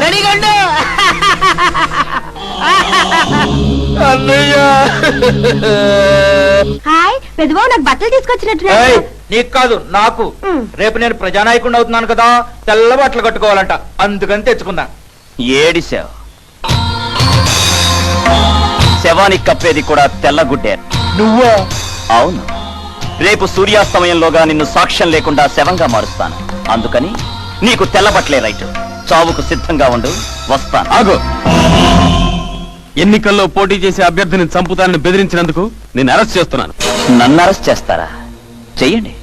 రెడీగా ఉండు. అన్నయ్య హాయ్ పెద్దబాబు, నాకు బట్టలు తీసుకొచ్చినట్టు. నీకు కాదు నాకు. రేపు నేను ప్రజానాయకుడిని అవుతున్నాను కదా, తెల్ల బట్టలు కట్టుకోవాలంట, అందుకని తెచ్చుకున్నా. ఏడిసావు. శవానికి కప్పేది కూడా తెల్లగుడ్డే. నువ్వా? అవును. రేపు సూర్యాస్తమయంలోగా నిన్ను సాక్ష్యం లేకుండా శవంగా మారుస్తాను. అందుకని నీకు తెల్లబట్లే రైట్. చావుకు సిద్ధంగా ఉండు, వస్తాను. ఆగు. ఎన్నికల్లో పోటీ చేసే అభ్యర్థిని చంపుతానని బెదిరించినందుకు నేను అరెస్ట్ చేస్తున్నాను. నన్ను అరెస్ట్ చేస్తారా? చెయ్యండి.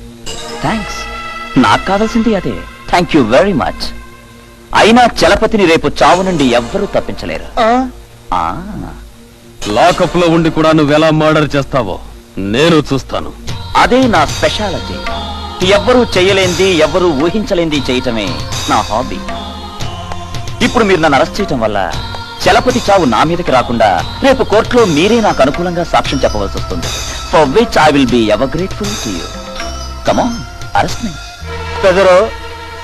థ్యాంక్స్. నాకు కావాల్సింది అదే. Thank you very much. అయినా చలపతిని రేపు చావు నుండి ఎవ్వరూ తప్పించలేరు. లాకప్ లో ఉండి కూడా నువ్వెలా మర్డర్ చేస్తావో నేను చూస్తాను. అదే నా స్పెషాలిటీ. ఎవ్వరూ చేయలేంది, ఎవ్వరూ ఊహించలేంది చేయటమే నా హాబీ. ఇప్పుడు మీరు నన్ను అరెస్ట్ చేయటం వల్ల చలపతి చావు నా మీదకి రాకుండా రేపు కోర్టులో మీరే నాకు అనుకూలంగా సాక్ష్యం చెప్పవలసి వస్తుంది. For which I will be ever grateful to you. Come on, arrest me. పెదరు,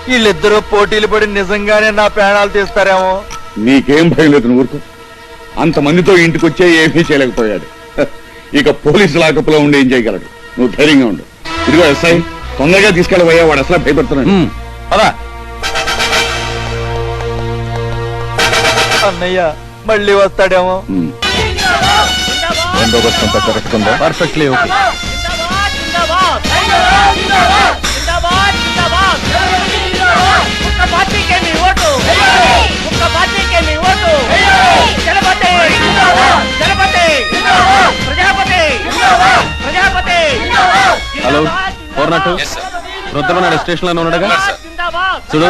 వీళ్ళిద్దరూ పోటీలు పడి నిజంగానే నా ప్రాణాలు తీస్తారేమో. నీకేం భయం లేదు, నువ్వు ఊరుకో. అంతమందితో ఇంటికి వచ్చే ఏమీ చేయలేకపోయాడు. ఇక పోలీసు లాకప్లో ఉండి ఏం చేయగలడు? నువ్వు ధైర్యంగా ఉండు. ఇదిగో ఎస్ఐ, తొందరగా తీసుకెళ్ళబోయా, వాడు అసలు భయపడుతున్నాడు. అలా అన్నయ్య మళ్ళీ వస్తాడేమో. బందోబస్తు అంతా కరెక్ట్ ఉందా? Perfectly okay. హలో, ఫోర్నట్టు రుద్రమనాయుడు స్టేషన్ లోనే ఉన్నాడుగా. చూడు,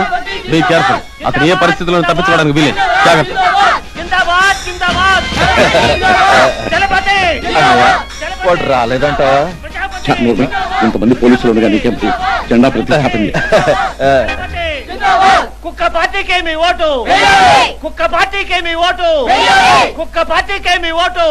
బీ కేర్ఫుల్. అతను ఏ పరిస్థితుల్లో తప్పించుకోవడానికి వీలేదు. జాగ్రత్త. వాడు రాలేదంటావా? ఇంతమంది పోలీసులు ఉండగా నీకేం జెండా ప్రతిష్టాపన. కుక్క పార్టీకేమి ఓటు, కుక్క పార్టీకేమి ఓటు, కుక్క పార్టీకేమి ఓటు.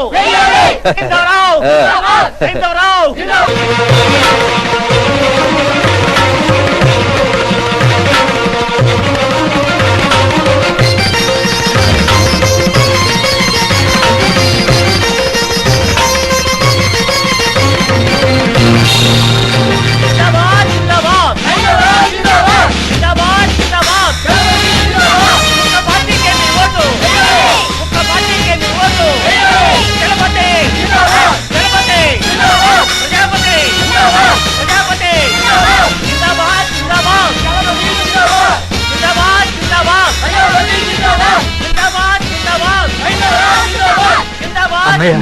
అన్నయ్య,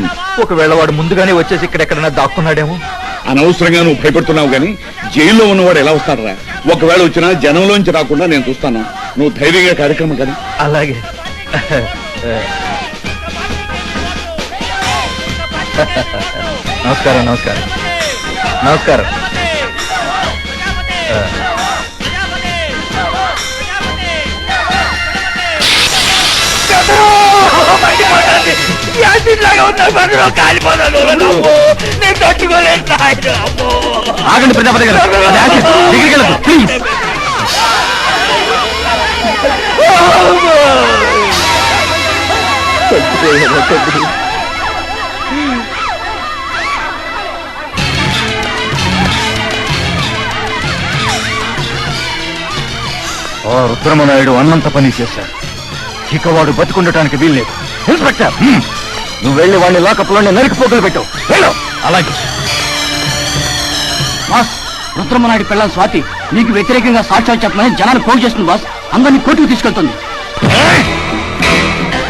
ఒకవేళ వాడు ముందుగానే వచ్చేసి ఇక్కడెక్కడైనా దాక్కున్నాడేమో. అనవసరంగా నువ్వు భయపడుతున్నావు గానీ జైల్లో ఉన్నవాడు ఎలా వస్తాడరా? ఒకవేళ వచ్చినా జనంలోంచి రాకుండా నేను చూస్తాను. నువ్వు ధైర్యంగా కార్యక్రమం కానీ. అలాగే. నమస్కారం. నమస్కారం. నమస్కారం. ఆగండి ప్రజాపతి గారు, దగ్గరికి వెళ్ళదు ప్లీజ్. రుద్రమనాయుడు అన్నంత పని చేశాడు. ఇక వాడు బతికుండటానికి వీల్లేదు. ఇన్స్పెక్టర్, నువ్వు వెళ్ళి వాడిని లాకప్లోనే నరికి పోగులు పెట్టు. అలాగే. బాస్, రుద్రమనాయుడు పిల్లల స్వాతి మీకు వ్యతిరేకంగా సాక్ష్యాలు చెప్పమని జనాన్ని పోగు చేస్తుంది బాస్. అందరినీ కోర్టుకు తీసుకెళ్తుంది.